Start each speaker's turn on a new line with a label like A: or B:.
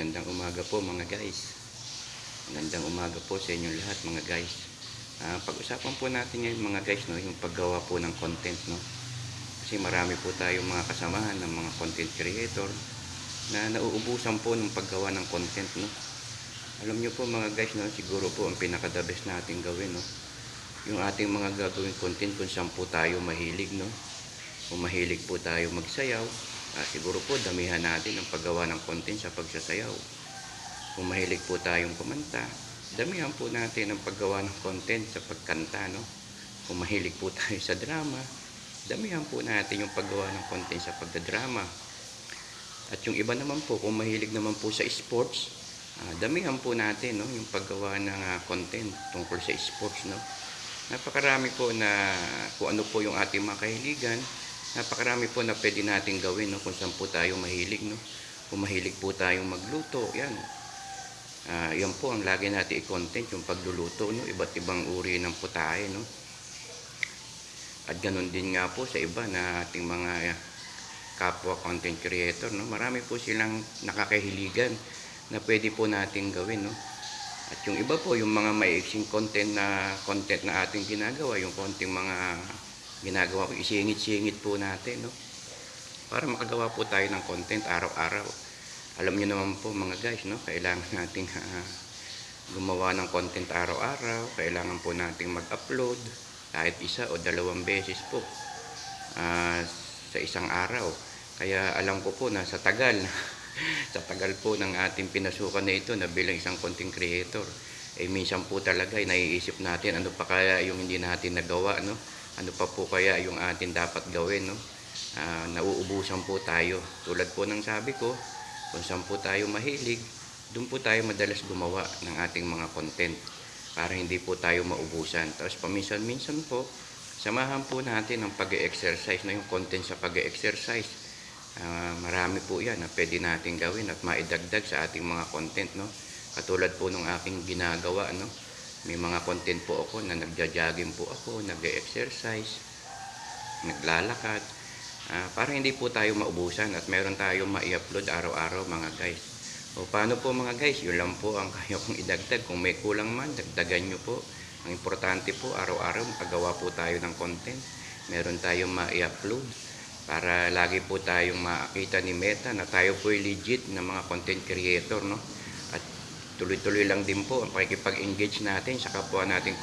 A: Magandang umaga po mga guys. Magandang umaga po sa inyong lahat mga guys. Pag-usapan po natin ngayon mga guys, no, yung paggawa po ng content, no. Kasi marami po tayong mga kasamahan ng mga content creator na nauubusan po ng paggawa ng content, no. Alam nyo po mga guys, no, siguro po ang pinaka-the best natin gawin, no, yung ating mga gagawin content kung saan po tayo mahilig, no. Kung mahilig po tayo magsayaw, siguro po damihan natin ang paggawa ng content sa pagsasayaw. Kung mahilig po tayong kumanta, damihan po natin ang paggawa ng content sa pagkanta, no. Kung mahilig po tayo sa drama, damihan po natin yung paggawa ng content sa pagdadrama. At yung iba naman po, kung mahilig naman po sa sports, damihan po natin, no, yung paggawa ng content tungkol sa sports, no. Napakarami po na kung ano po yung ating mga kahiligan, napakarami po na pwede natin gawin, no, kung saan po tayo mahilig, no. Kung mahilig po tayong magluto, yan. Yan po ang lagi natin i-content, yung pagluluto, no, iba't ibang uri ng putahe, no. At ganun din nga po sa iba na ating mga kapwa content creator, no. Marami po silang nakakahiligan na pwede po natin gawin, no. At yung iba po, yung mga maiiksing content na ating ginagawa, yung konting mga ginagawa ko, isingit-singit po natin, no, para makagawa po tayo ng content araw-araw. Alam niyo naman po mga guys, no, kailangan nating gumawa ng content araw-araw, kailangan po nating mag-upload kahit isa o dalawang beses po sa isang araw. Kaya alam ko po na sa tagal sa tagal po ng ating pinasukan na ito na bilang isang content creator, minsan po talaga naiisip natin ano pa kaya yung hindi natin nagawa, no. Ano pa po kaya yung atin dapat gawin, no? Nauubusan po tayo. Tulad po ng sabi ko, kung saan po tayo mahilig, doon po tayo madalas gumawa ng ating mga content para hindi po tayo maubusan. Tapos paminsan-minsan po, samahan po natin ang pag-exercise, no? Yung content sa pag-exercise. Marami po yan na pwede natin gawin at maidagdag sa ating mga content, no? Katulad po ng aking ginagawa, no? May mga content po ako na nagja-jogging po ako, nag-exercise, naglalakad, para hindi po tayo maubusan at meron tayong ma-i-upload araw-araw mga guys. O paano po mga guys, yun lang po ang kaya kong idagdag. Kung may kulang man, dagdagan nyo po. Ang importante po, araw-araw makagawa po tayo ng content. Meron tayong ma-i-upload para lagi po tayong makita ni Meta na tayo po legit na mga content creator, no? Tuloy-tuloy lang din po ang pakikipag-engage natin sa kapwa natin